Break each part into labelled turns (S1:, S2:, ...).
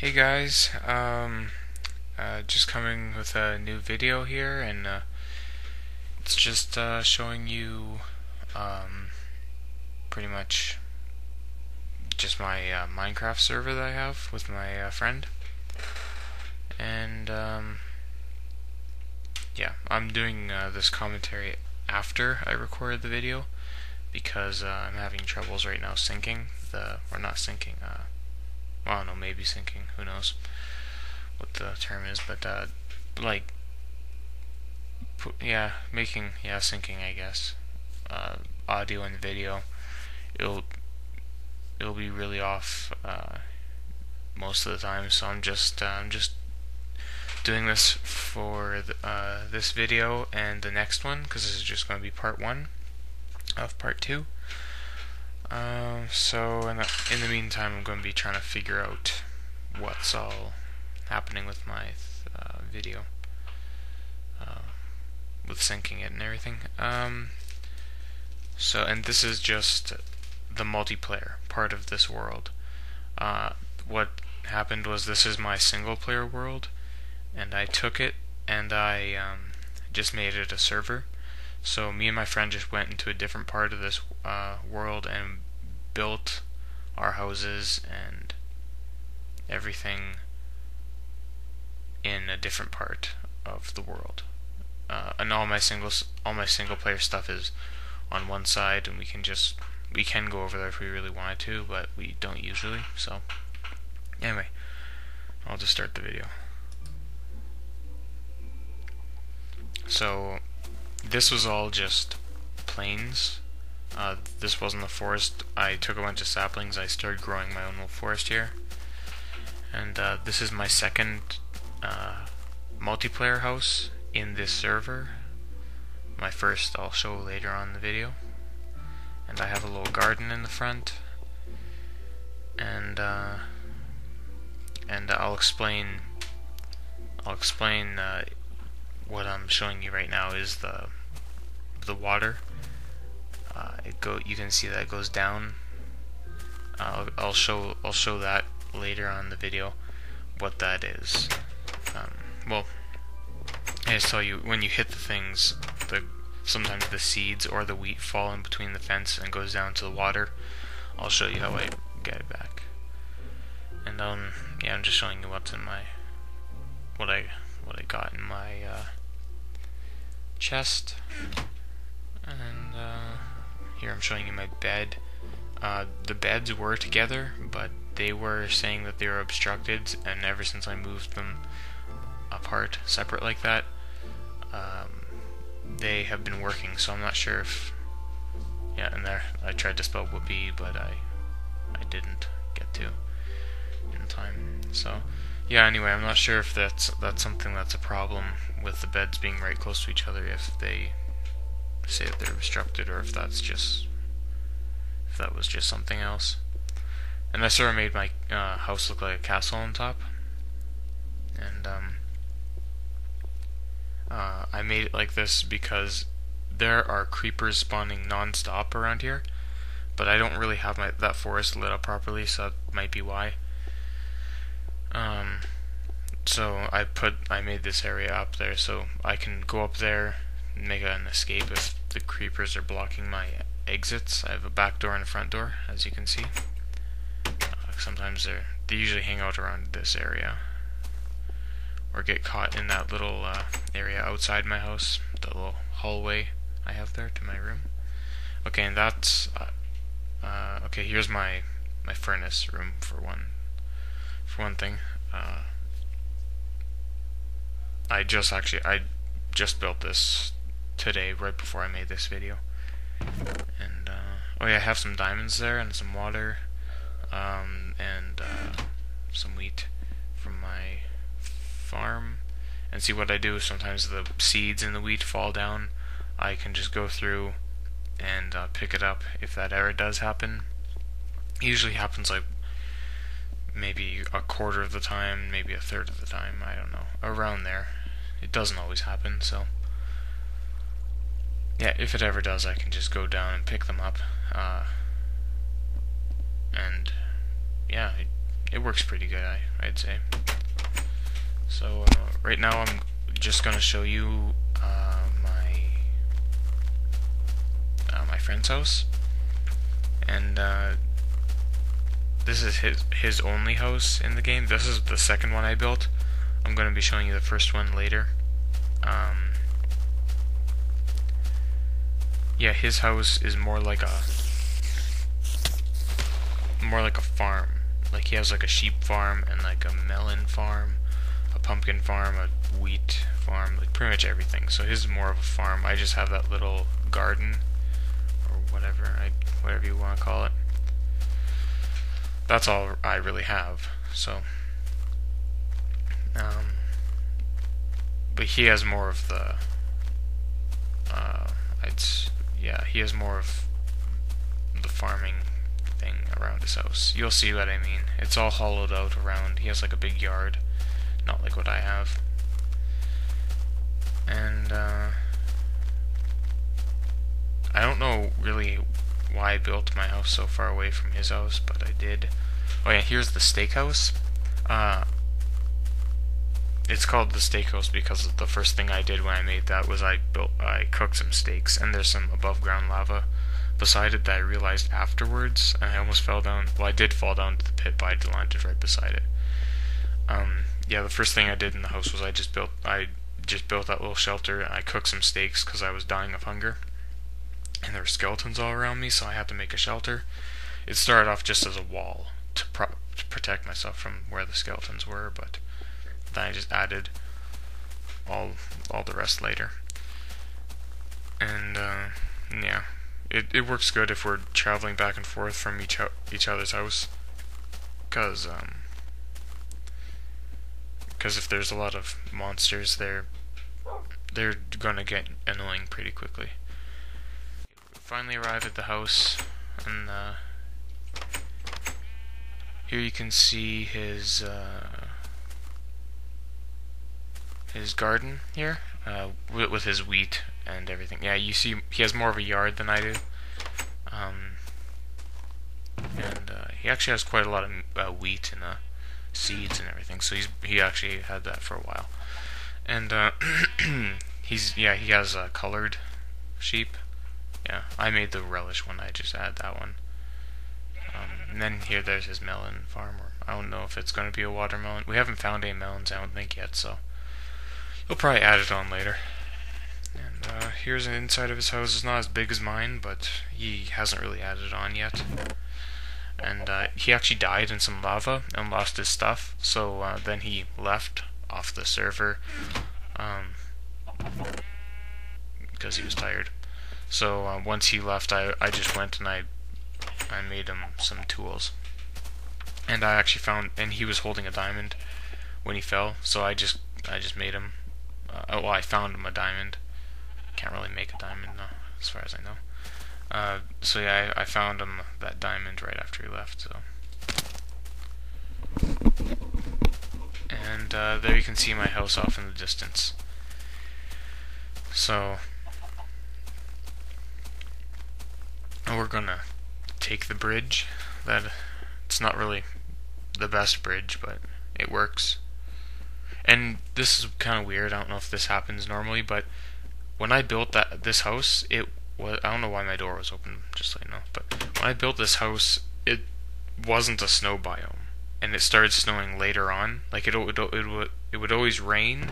S1: Hey guys, just coming with a new video here, and it's just showing you um, pretty much just my Minecraft server that I have with my friend, and yeah, I'm doing this commentary after I recorded the video because I'm having troubles right now syncing or not syncing, well, I don't know, maybe syncing, who knows what the term is, but like syncing, I guess. Audio and video, it'll it'll be really off most of the time. So I'm just doing this for this video and the next one because this is just going to be part one of part two. So in the meantime, I'm going to be trying to figure out what's all happening with my video. With syncing it and everything. And this is just the multiplayer part of this world. What happened was this is my single player world, and I took it and I just made it a server. So me and my friend just went into a different part of this world and built our houses and everything in a different part of the world. And all my single player stuff is on one side, and we can go over there if we really wanted to, but we don't usually. So anyway, I'll just start the video. So this was all just plains. This wasn't a forest. I took a bunch of saplings. I started growing my own little forest here, and this is my second multiplayer house in this server. My first I'll show later on in the video. And I have a little garden in the front, and I'll explain what I'm showing you right now is the water. You can see that it goes down. I'll show that later on in the video what that is. Well, I just tell you, when you hit the things, sometimes the seeds or the wheat fall in between the fence and goes down to the water. I'll show you how I get it back. And yeah, I'm just showing you what's in my what I got in my chest. And here I'm showing you my bed. The beds were together, but they were saying that they were obstructed, and ever since I moved them apart, separate like that, they have been working, so I'm not sure if... Yeah, and there, I tried to spell whoopee, but I didn't get to in time. So, yeah, anyway, I'm not sure if that's something that's a problem with the beds being right close to each other, if they say that they're obstructed, or if that was just something else. And I sort of made my house look like a castle on top. And, I made it like this because there are creepers spawning non-stop around here, but I don't really have that forest lit up properly, so that might be why. So I made this area up there so I can go up there and make an escape if the creepers are blocking my exits. I have a back door and a front door, as you can see. Sometimes they usually hang out around this area, or get caught in that little area outside my house, the little hallway I have there to my room. Okay, and that's okay. Here's my furnace room for one thing. I just built this today, right before I made this video. And oh yeah, I have some diamonds there and some water, and some wheat from my farm. And see, what I do is sometimes the seeds in the wheat fall down. I can just go through and pick it up if that ever does happen. It usually happens like maybe a quarter of the time, maybe a third of the time, I don't know, around there. It doesn't always happen, so yeah, if it ever does, I can just go down and pick them up. And yeah, it works pretty good, I'd say. So right now I'm just gonna show you my friend's house, and this is his only house in the game. This is the second one I built. I'm gonna be showing you the first one later. Yeah, his house is more like a farm. Like he has like a sheep farm and like a melon farm, a pumpkin farm, a wheat farm, like pretty much everything. So his is more of a farm. I just have that little garden or whatever you want to call it. That's all I really have. So but he has more of the he has more of the farming thing around his house. You'll see what I mean. It's all hollowed out around. He has like a big yard, not like what I have. And I don't know really why I built my house so far away from his house, but I did. Oh yeah, here's the steakhouse. It's called the steakhouse because the first thing I did when I made that was I cooked some steaks, and there's some above ground lava beside it that I realized afterwards, and I almost fell down. Well, I did fall down to the pit, but I landed right beside it. Yeah, the first thing I did in the house was I just built that little shelter, and I cooked some steaks because I was dying of hunger, and there were skeletons all around me, so I had to make a shelter. It started off just as a wall to protect myself from where the skeletons were, but then I just added all the rest later. And yeah, it works good if we're traveling back and forth from each other's house, because if there's a lot of monsters, they're gonna get annoying pretty quickly. Finally arrived at the house, and here you can see his garden here, with his wheat and everything. Yeah, you see he has more of a yard than I do, and he actually has quite a lot of wheat and seeds and everything. So he actually had that for a while, and he has colored sheep. Yeah, I made the relish one. I just added that one. And then there's his melon farm. Or I don't know if it's going to be a watermelon. We haven't found any melons, I don't think, yet, so he'll probably add it on later. And here's an inside of his house. It's not as big as mine, but he hasn't really added it on yet. And he actually died in some lava and lost his stuff, so then he left off the server because he was tired. So once he left, I just went and I made him some tools. And I actually found, and he was holding a diamond when he fell, so I just made him. I found him a diamond. Can't really make a diamond, no, as far as I know. So yeah, I found him that diamond right after he left. So, and there you can see my house off in the distance. So we're gonna take the bridge. It's not really the best bridge, but it works. And this is kind of weird. I don't know if this happens normally, but when I built this house, I don't know why my door was open, just so you know, but when I built this house, it wasn't a snow biome, and it started snowing later on. Like it would always rain,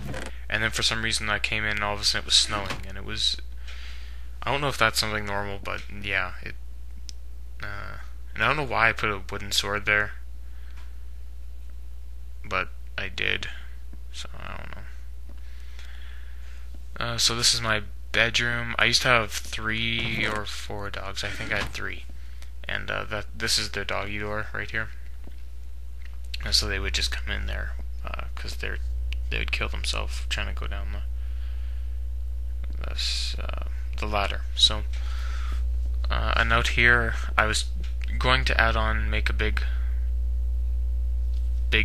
S1: and then for some reason I came in and all of a sudden it was snowing, and it was, I don't know if that's something normal, but yeah, and I don't know why I put a wooden sword there, but I did, so I don't know. So this is my bedroom. I used to have 3 or 4 dogs. I think I had 3, and this is their doggy door right here. And so they would just come in there because they would kill themselves trying to go down the ladder. So and out here, I was going to make a big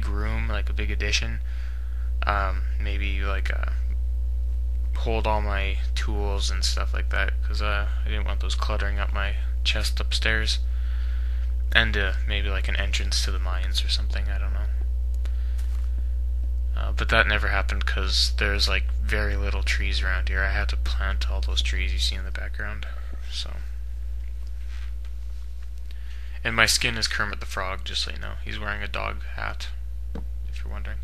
S1: room, like a big addition. Maybe like hold all my tools and stuff like that, because I didn't want those cluttering up my chest upstairs. and maybe like an entrance to the mines or something. I don't know. But that never happened because there's like very little trees around here. I had to plant all those trees you see in the background. So, and my skin is Kermit the Frog, just so you know. He's wearing a dog hat, if you're wondering.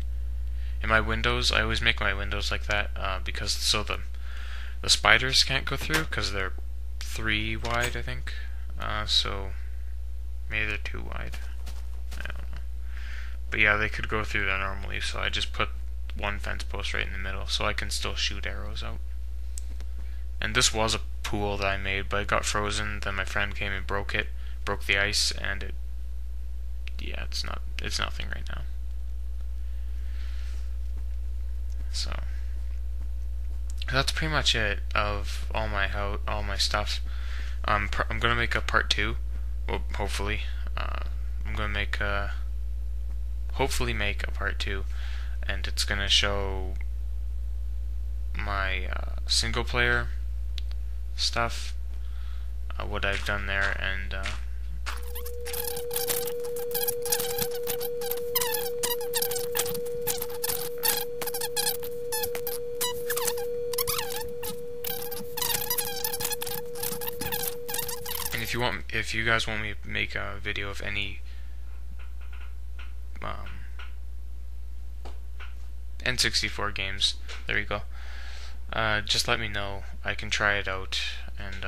S1: In my windows, I always make my windows like that because so the spiders can't go through because they're 3 wide, I think. So maybe they're 2 wide. I don't know. But yeah, they could go through there normally, so I just put one fence post right in the middle so I can still shoot arrows out. And this was a pool that I made, but it got frozen. Then my friend came and broke the ice, and it's nothing right now. So that's pretty much it of all my stuff. I'm gonna make a part 2. Well, hopefully, I'm gonna hopefully make a part 2, and it's gonna show my single player stuff, what I've done there, and if you guys want me to make a video of any N64 games, there you go. Just let me know. I can try it out, and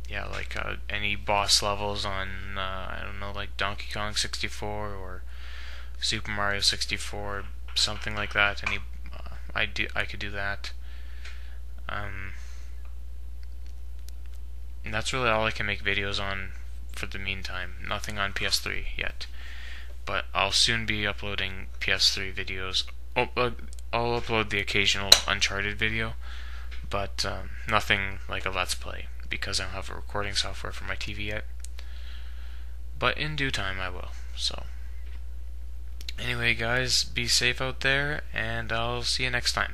S1: yeah, like any boss levels on I don't know, like Donkey Kong 64 or Super Mario 64, something like that. I could do that. And that's really all I can make videos on for the meantime. Nothing on PS3 yet. But I'll soon be uploading PS3 videos. I'll upload the occasional Uncharted video, but nothing like a Let's Play, because I don't have a recording software for my TV yet. But in due time I will. So, anyway guys, be safe out there, and I'll see you next time.